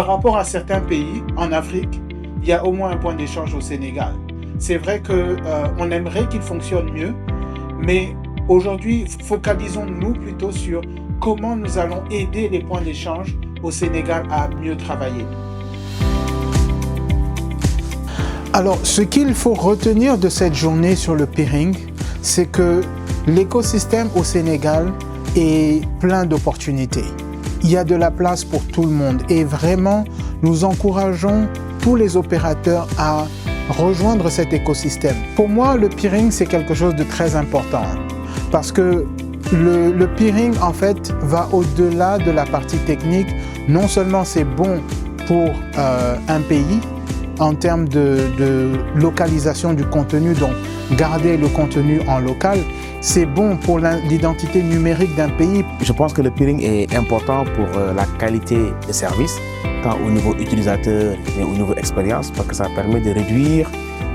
par rapport à certains pays en Afrique, il y a au moins un point d'échange au Sénégal. C'est vrai qu'on aimerait qu'il fonctionne mieux, mais aujourd'hui, focalisons-nous plutôt sur comment nous allons aider les points d'échange au Sénégal à mieux travailler. Alors, ce qu'il faut retenir de cette journée sur le peering, c'est que l'écosystème au Sénégal est plein d'opportunités. Il y a de la place pour tout le monde et vraiment, nous encourageons tous les opérateurs à rejoindre cet écosystème. Pour moi, le peering, c'est quelque chose de très important parce que le peering, en fait, va au-delà de la partie technique. Non seulement c'est bon pour un pays en termes de localisation du contenu, donc garder le contenu en local, c'est bon pour l'identité numérique d'un pays. Je pense que le peering est important pour la qualité des services, tant au niveau utilisateur et au niveau expérience, parce que ça permet de réduire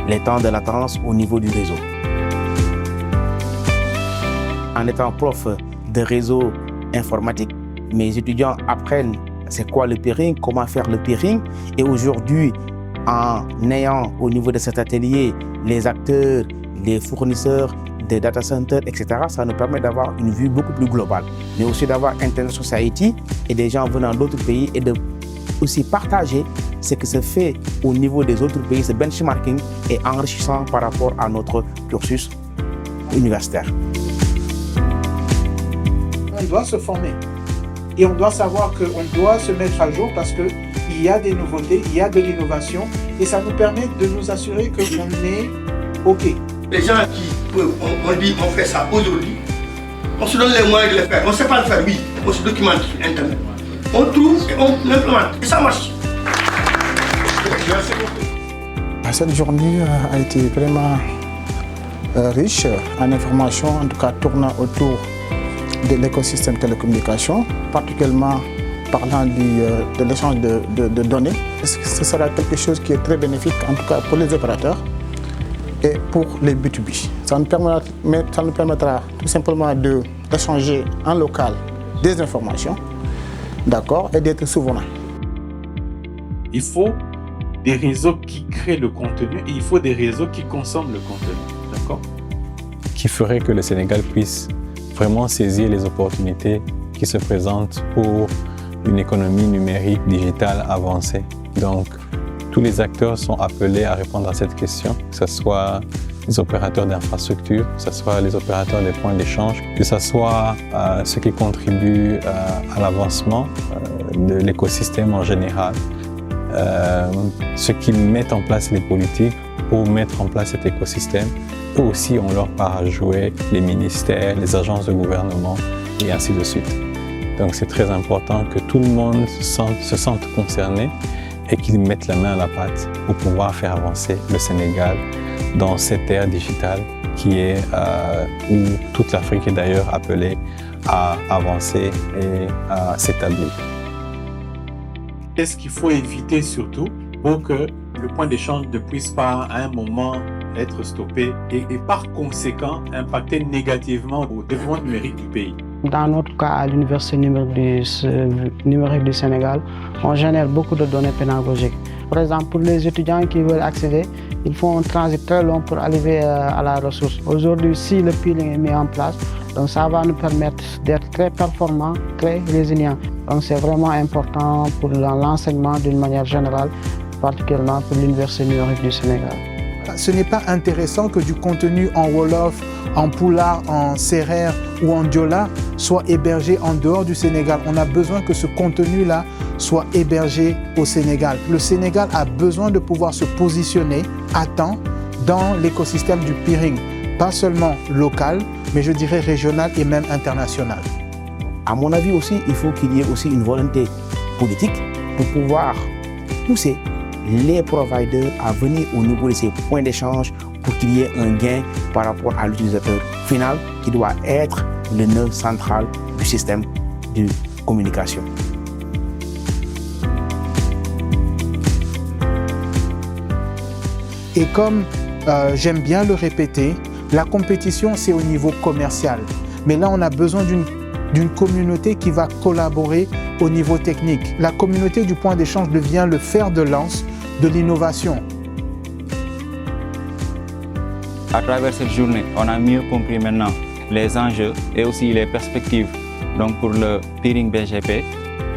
les temps de latence au niveau du réseau. En étant prof de réseau informatique, mes étudiants apprennent c'est quoi le peering, comment faire le peering. Et aujourd'hui, en ayant au niveau de cet atelier les acteurs, les fournisseurs des data centers, etc., ça nous permet d'avoir une vue beaucoup plus globale, mais aussi d'avoir Internet Society et des gens venant d'autres pays et de aussi partager ce que se fait au niveau des autres pays. Ce benchmarking est enrichissant par rapport à notre cursus universitaire. On doit se former et on doit savoir qu'on doit se mettre à jour parce qu'il y a des nouveautés, il y a de l'innovation et ça nous permet de nous assurer qu'on est OK. Les gens on dit on fait ça aujourd'hui, on se donne les moyens de le faire. On ne sait pas le faire, oui, on se documente sur Internet. On trouve et on implémente et ça marche. Merci beaucoup. Cette journée a été vraiment riche en informations, en tout cas tournant autour de l'écosystème télécommunication, particulièrement parlant de l'échange de données. Ce sera quelque chose qui est très bénéfique, en tout cas pour les opérateurs et pour les B2B. Ça nous permettra tout simplement d'échanger en local des informations, d'accord, et d'être souverain. Il faut des réseaux qui créent le contenu et il faut des réseaux qui consomment le contenu, d'accord? Qui ferait que le Sénégal puisse vraiment saisir les opportunités qui se présentent pour une économie numérique digitale avancée. Donc, tous les acteurs sont appelés à répondre à cette question, que ce soit les opérateurs d'infrastructure, que ce soit les opérateurs des points d'échange, que ce soit ceux qui contribuent à l'avancement de l'écosystème en général, ceux qui mettent en place les politiques pour mettre en place cet écosystème. Eux aussi ont leur part à jouer, les ministères, les agences de gouvernement et ainsi de suite. Donc c'est très important que tout le monde se sente concerné et qu'ils mettent la main à la pâte pour pouvoir faire avancer le Sénégal dans cette ère digitale qui est où toute l'Afrique est d'ailleurs appelée à avancer et à s'établir. Qu'est-ce qu'il faut éviter surtout pour que le point d'échange ne puisse pas à un moment être stoppé et par conséquent impacter négativement au développement numérique du pays? Dans notre cas, à l'Université numérique du Sénégal, on génère beaucoup de données pédagogiques. Par exemple, pour les étudiants qui veulent accéder, ils font un transit très long pour arriver à la ressource. Aujourd'hui, si le peering est mis en place, donc ça va nous permettre d'être très performants, très résilients. Donc c'est vraiment important pour l'enseignement d'une manière générale, particulièrement pour l'Université numérique du Sénégal. Ce n'est pas intéressant que du contenu en Wolof, en Pulaar, en Sérère ou en Diola soit hébergé en dehors du Sénégal. On a besoin que ce contenu-là soit hébergé au Sénégal. Le Sénégal a besoin de pouvoir se positionner à temps dans l'écosystème du peering, pas seulement local, mais je dirais régional et même international. À mon avis aussi, il faut qu'il y ait aussi une volonté politique pour pouvoir pousser les providers à venir au niveau de ces points d'échange pour qu'il y ait un gain par rapport à l'utilisateur final qui doit être le nœud central du système de communication. Et comme j'aime bien le répéter, la compétition c'est au niveau commercial. Mais là on a besoin d'une d'une communauté qui va collaborer au niveau technique. La communauté du point d'échange devient le fer de lance de l'innovation. À travers cette journée, on a mieux compris maintenant les enjeux et aussi les perspectives donc pour le peering BGP.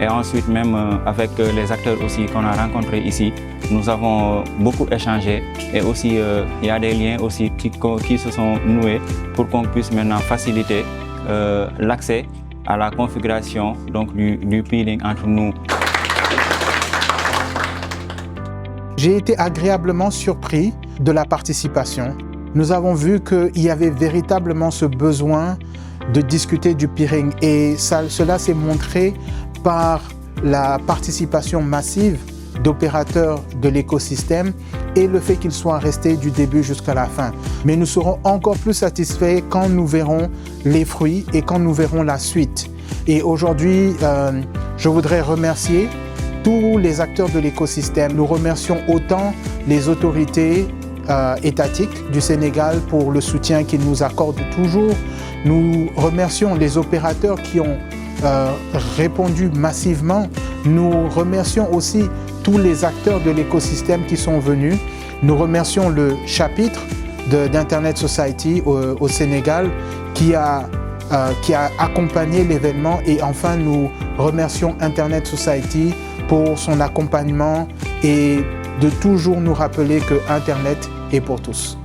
Et ensuite même avec les acteurs aussi qu'on a rencontrés ici, nous avons beaucoup échangé et aussi il y a des liens aussi qui se sont noués pour qu'on puisse maintenant faciliter l'accès à la configuration donc, du peering entre nous. J'ai été agréablement surpris de la participation. Nous avons vu qu'il y avait véritablement ce besoin de discuter du peering et cela s'est montré par la participation massive d'opérateurs de l'écosystème et le fait qu'ils soient restés du début jusqu'à la fin. Mais nous serons encore plus satisfaits quand nous verrons les fruits et quand nous verrons la suite. Et aujourd'hui, je voudrais remercier tous les acteurs de l'écosystème. Nous remercions autant les autorités étatiques du Sénégal pour le soutien qu'ils nous accordent toujours. Nous remercions les opérateurs qui ont répondu massivement. Nous remercions aussi tous les acteurs de l'écosystème qui sont venus. Nous remercions le chapitre d'Internet Society au Sénégal qui a accompagné l'événement et enfin nous remercions Internet Society pour son accompagnement et de toujours nous rappeler que Internet est pour tous.